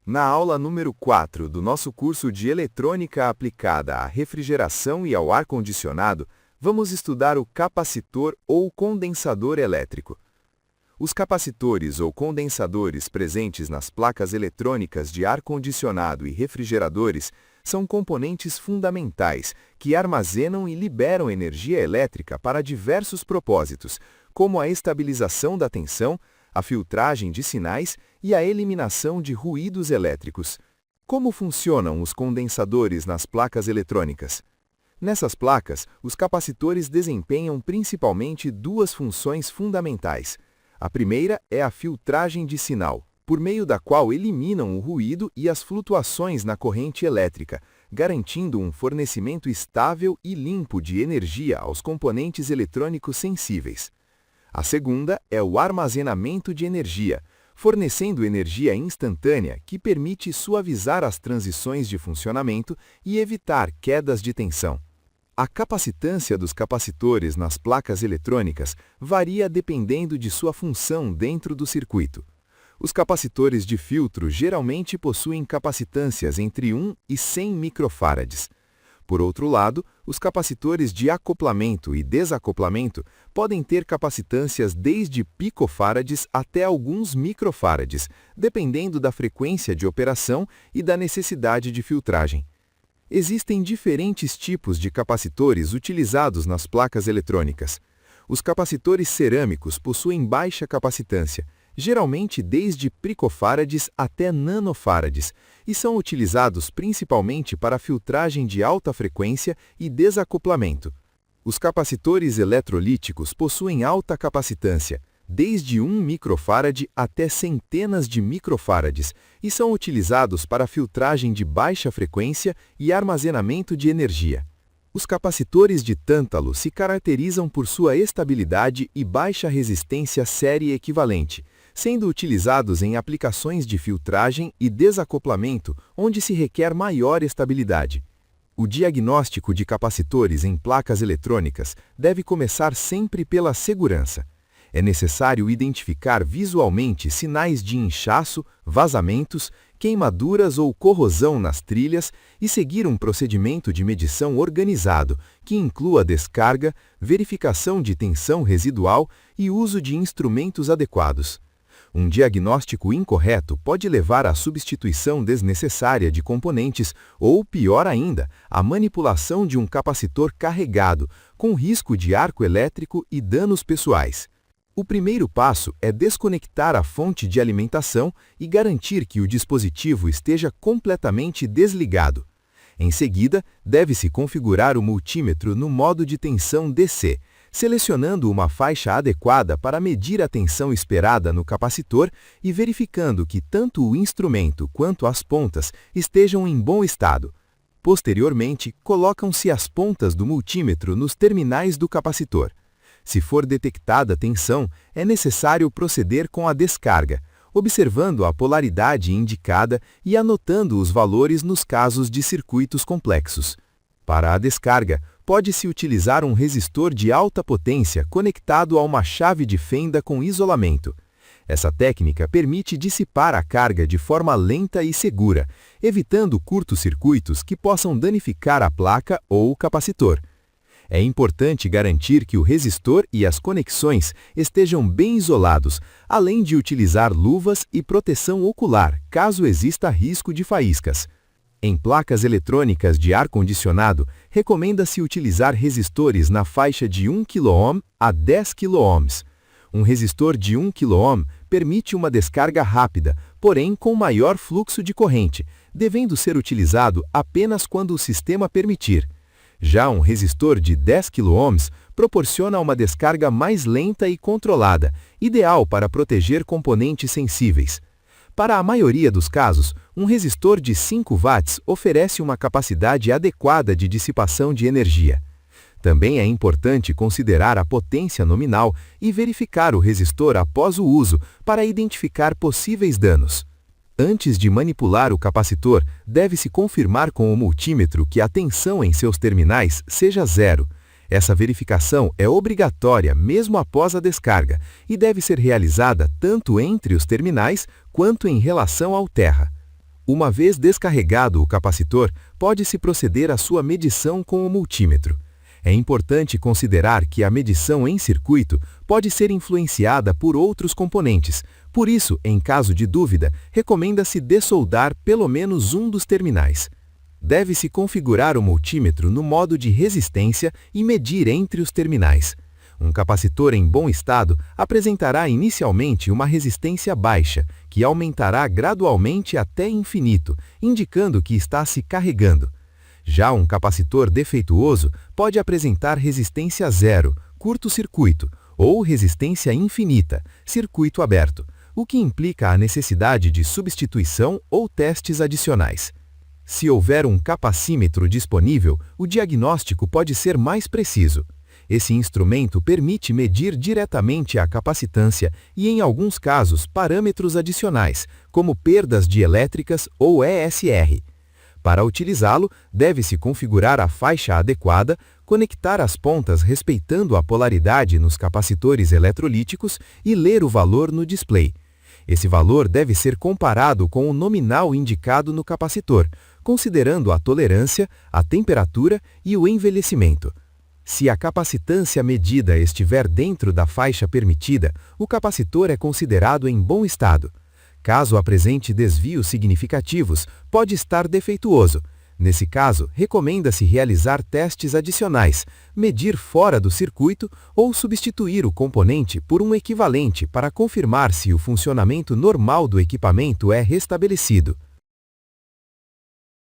Na aula número 4 do nosso curso de Eletrônica aplicada à refrigeração e ao ar-condicionado, vamos estudar o capacitor ou condensador elétrico. Os capacitores ou condensadores presentes nas placas eletrônicas de ar-condicionado e refrigeradores são componentes fundamentais que armazenam e liberam energia elétrica para diversos propósitos, como a estabilização da tensão, a filtragem de sinais e a eliminação de ruídos elétricos. Como funcionam os condensadores nas placas eletrônicas? Nessas placas, os capacitores desempenham principalmente duas funções fundamentais. A primeira é a filtragem de sinal, por meio da qual eliminam o ruído e as flutuações na corrente elétrica, garantindo um fornecimento estável e limpo de energia aos componentes eletrônicos sensíveis. A segunda é o armazenamento de energia, fornecendo energia instantânea que permite suavizar as transições de funcionamento e evitar quedas de tensão. A capacitância dos capacitores nas placas eletrônicas varia dependendo de sua função dentro do circuito. Os capacitores de filtro geralmente possuem capacitâncias entre 1 e 100 microfarads. Por outro lado, os capacitores de acoplamento e desacoplamento podem ter capacitâncias desde picofarads até alguns microfarads, dependendo da frequência de operação e da necessidade de filtragem. Existem diferentes tipos de capacitores utilizados nas placas eletrônicas. Os capacitores cerâmicos possuem baixa capacitância, geralmente desde picofarads até nanofarads, e são utilizados principalmente para filtragem de alta frequência e desacoplamento. Os capacitores eletrolíticos possuem alta capacitância, desde 1 microfarad até centenas de microfarads, e são utilizados para filtragem de baixa frequência e armazenamento de energia. Os capacitores de tântalo se caracterizam por sua estabilidade e baixa resistência série equivalente, sendo utilizados em aplicações de filtragem e desacoplamento onde se requer maior estabilidade. O diagnóstico de capacitores em placas eletrônicas deve começar sempre pela segurança. É necessário identificar visualmente sinais de inchaço, vazamentos, queimaduras ou corrosão nas trilhas e seguir um procedimento de medição organizado, que inclua descarga, verificação de tensão residual e uso de instrumentos adequados. Um diagnóstico incorreto pode levar à substituição desnecessária de componentes ou, pior ainda, à manipulação de um capacitor carregado, com risco de arco elétrico e danos pessoais. O primeiro passo é desconectar a fonte de alimentação e garantir que o dispositivo esteja completamente desligado. Em seguida, deve-se configurar o multímetro no modo de tensão DC, selecionando uma faixa adequada para medir a tensão esperada no capacitor e verificando que tanto o instrumento quanto as pontas estejam em bom estado. Posteriormente, colocam-se as pontas do multímetro nos terminais do capacitor. Se for detectada tensão, é necessário proceder com a descarga, observando a polaridade indicada e anotando os valores nos casos de circuitos complexos. Para a descarga, pode-se utilizar um resistor de alta potência conectado a uma chave de fenda com isolamento. Essa técnica permite dissipar a carga de forma lenta e segura, evitando curtos-circuitos que possam danificar a placa ou o capacitor. É importante garantir que o resistor e as conexões estejam bem isolados, além de utilizar luvas e proteção ocular, caso exista risco de faíscas. Em placas eletrônicas de ar-condicionado, recomenda-se utilizar resistores na faixa de 1 kΩ a 10 kΩ. Um resistor de 1 kΩ permite uma descarga rápida, porém com maior fluxo de corrente, devendo ser utilizado apenas quando o sistema permitir. Já um resistor de 10 kΩ proporciona uma descarga mais lenta e controlada, ideal para proteger componentes sensíveis. Para a maioria dos casos, um resistor de 5 watts oferece uma capacidade adequada de dissipação de energia. Também é importante considerar a potência nominal e verificar o resistor após o uso para identificar possíveis danos. Antes de manipular o capacitor, deve-se confirmar com o multímetro que a tensão em seus terminais seja zero. Essa verificação é obrigatória mesmo após a descarga e deve ser realizada tanto entre os terminais quanto em relação ao terra. Uma vez descarregado o capacitor, pode-se proceder à sua medição com o multímetro. É importante considerar que a medição em circuito pode ser influenciada por outros componentes. Por isso, em caso de dúvida, recomenda-se dessoldar pelo menos um dos terminais. Deve-se configurar o multímetro no modo de resistência e medir entre os terminais. Um capacitor em bom estado apresentará inicialmente uma resistência baixa, que aumentará gradualmente até infinito, indicando que está se carregando. Já um capacitor defeituoso pode apresentar resistência zero, curto-circuito, ou resistência infinita, circuito aberto, o que implica a necessidade de substituição ou testes adicionais. Se houver um capacímetro disponível, o diagnóstico pode ser mais preciso. Esse instrumento permite medir diretamente a capacitância e, em alguns casos, parâmetros adicionais, como perdas dielétricas ou ESR. Para utilizá-lo, deve-se configurar a faixa adequada, conectar as pontas respeitando a polaridade nos capacitores eletrolíticos e ler o valor no display. Esse valor deve ser comparado com o nominal indicado no capacitor, considerando a tolerância, a temperatura e o envelhecimento. Se a capacitância medida estiver dentro da faixa permitida, o capacitor é considerado em bom estado. Caso apresente desvios significativos, pode estar defeituoso. Nesse caso, recomenda-se realizar testes adicionais, medir fora do circuito ou substituir o componente por um equivalente para confirmar se o funcionamento normal do equipamento é restabelecido.